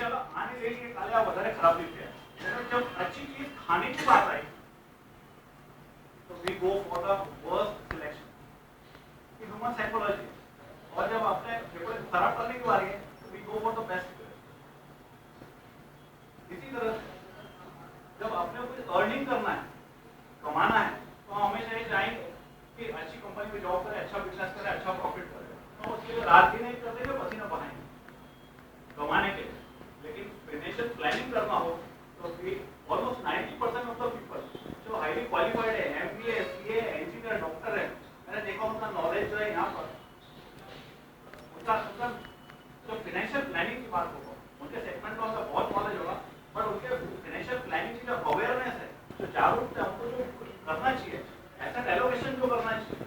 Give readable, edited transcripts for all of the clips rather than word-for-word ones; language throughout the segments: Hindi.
चलो आने के लिए काले आप વધારે खराब दिखते हैं, जब अच्छी चीज खाने की बात आई तो we go for the worst selection, ये ह्यूमन साइकोलॉजी। और जब आपने पेपर खराब करने की बारी है तो we go for the best. इसी तरह से जब आपने कुछ अर्निंग करना है, कमाना है, तो हमेशा ये चाहेंगे कि अच्छी कंपनी में जॉब करे, अच्छा बिजनेस करे, अच्छा प्रॉफिट करे, तो उसके लिए रात दिन नहीं करते हुए पसीना बहाएंगे कमाने के लिए। लेकिन फाइनेंशियल प्लानिंग करना हो तो ऑलमोस्ट 90% ऑफ द पीपल जो हाईली क्वालिफाइड है, एमबीए, सीए, इंजीनियर, डॉक्टर है, मैंने देखा उनका नॉलेज जो है यहाँ पर उनका जो फाइनेंशियल प्लानिंग की बात होगा, उनके सेगमेंट में उनका बहुत नॉलेज होगा, बट उनके फाइनेंशियल प्लानिंग की जो अवेयरनेस है, जो जागरूकता है, उनको जो करना चाहिए, एसेट एलोकेशन जो करना चाहिए,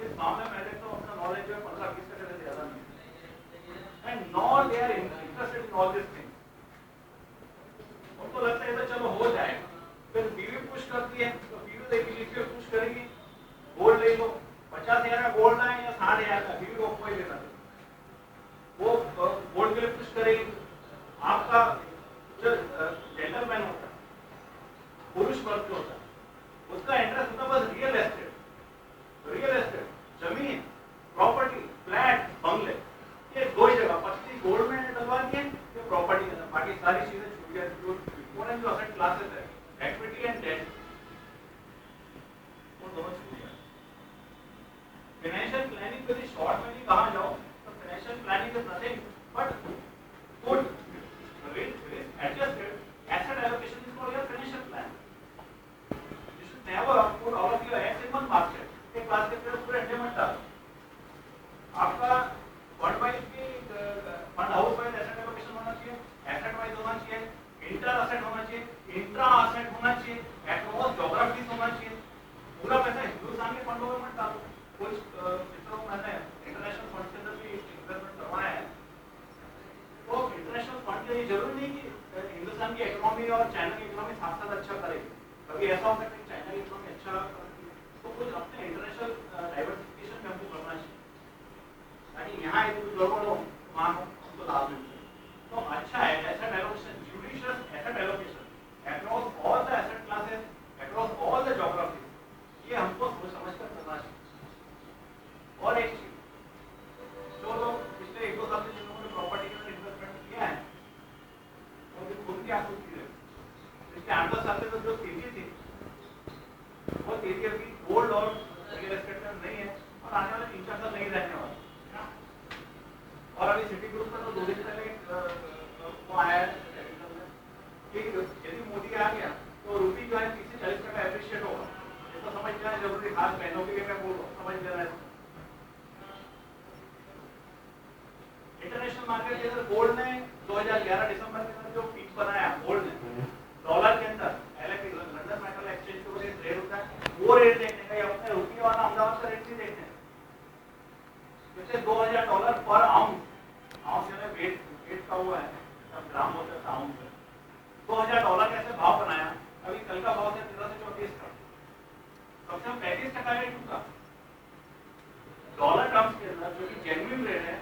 इस मामले में देखता हूँ अपना नॉलेज जो है 15-20% से ज़्यादा नहीं है। And not they are interested in all this things. उनको लगता है तो चलो हो जाएगा, फिर बीवी पुश करती है तो बीवी देखिए फिर पुश करेगी, गोल्ड ले लो, 50,000 का गोल्ड है या 60,000 का, बीवी को कोई लेना नहीं, वो गोल्ड के लिए पुश करेगी। आपका जो जेंटलमैन होता है, पुरुष वर्ग होता है, उसका इंटरेस्ट होता है बस रियल एस्टेट, जमीन, प्रॉपर्टी, फ्लैट, बंगले, ये दो ही जगह, पत्नी गोल्ड में डलवा दिए, ये प्रॉपर्टी के अंदर, बाकी सारी चीजें छूट गया। जो इंपॉर्टेंट जो असेट क्लासेस है, इक्विटी एंड डेट, वो दोनों छूट गया। फाइनेंशियल प्लानिंग यदि शॉर्ट में भी कहा जाओ तो financial planning is nothing but good risk adjusted asset allocation is for your financial plan. You should never put all of your eggs in one basket. एक बास्केट में पूरे अंडे मत डालो। आपका फंड वाइज भी fund house wise asset allocation होना चाहिए, एसेट वाइज होना चाहिए, इंटर एसेट होना चाहिए, इंट्रा एसेट होना चाहिए, अक्रॉस ज्योग्राफीज होना चाहिए। पूरा पैसा हिंदुस्तान के फंडों में मत डालो। कुछ चित्रों में मैंने इंटरनेशनल फंड के अंदर भी इन्वेस्टमेंट करवाया है, तो इंटरनेशनल फंड के लिए जरूरी नहीं कि हिंदुस्तान की इकोनॉमी और चाइना की इकोनॉमी साथ साथ अच्छा करेगी। कभी ऐसा हो सकता है कि चाइना की इकोनॉमी अच्छा करती है, तो कुछ अपने इंटरनेशनल डाइवर्सिफिकेशन में हमको करना चाहिए ताकि यहाँ यदि गड़बड़ हो वहाँ हमको लाभ मिल सके। तो अच्छा है asset allocation, judicious asset allocation across all the asset classes, across all the geographies, ये हमको सोच समझ कर करना चाहिए। और एक चीज, जो लोग पिछले 1-2 साल से जिन लोगों ने प्रॉपर्टी के अंदर इन्वेस्टमेंट किया है, उनकी खुद की आपूर्ति है। पिछले 8-10 साल से तो जो तेजी थी, वो तेजी अभी गोल्ड और रियल एस्टेट में नहीं है और आने वाले 3-4 साल नहीं रहने वाले। और अभी सिटी ग्रुप में तो 2 दिन पहले वो आया है कि यदि मोदी आ गया तो रूपी जो है 30 से 40% एप्रिशिएट होगा। ये तो समझ जाना जरूरी, खास बहनों के लिए मैं बोल रहा हूँ, समझ लेना है। इंटरनेशनल मार्केट के अंदर गोल्ड ने 2011 दिसंबर के अंदर जो पीक बनाया गोल्ड ने, डॉलर के अंदर LME लंदन मेटल एक्सचेंज के ऊपर रेट होता है, वो रेट देखने का, या अपने रुपये वाला अहमदाबाद का रेट नहीं देखने का। जैसे $2,000 पर आउंस यानी वेट का हुआ है, तब ग्राम होता है आउंस में, $2,000 कैसे भाव बनाया। अभी कल का भाव है 13 से 34 का, कम से कम 35% रेट होगा डॉलर टर्म्स के अंदर, जो कि जेन्युइन रेट है।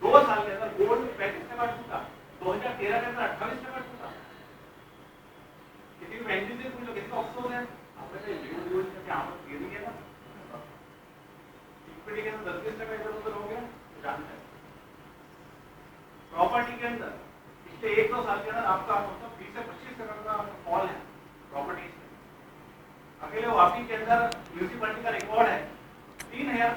2 साल के अंदर गोल्ड 35% टूटा, 2013 के अंदर 28% टूटा। किसी भी एनजी से पूछ लो, किसी का अफसोस है, आपने वीडियो करके आमद गिरी है ना, इक्विटी के अंदर 10-20% इधर उधर हो गया, जानते हैं। प्रॉपर्टी के अंदर पिछले 1-2 साल के अंदर आपका मतलब 20 से 25% का फॉल है प्रॉपर्टी में। अकेले वापी के अंदर म्यूनिसिपैलिटी का रिकॉर्ड है 3,000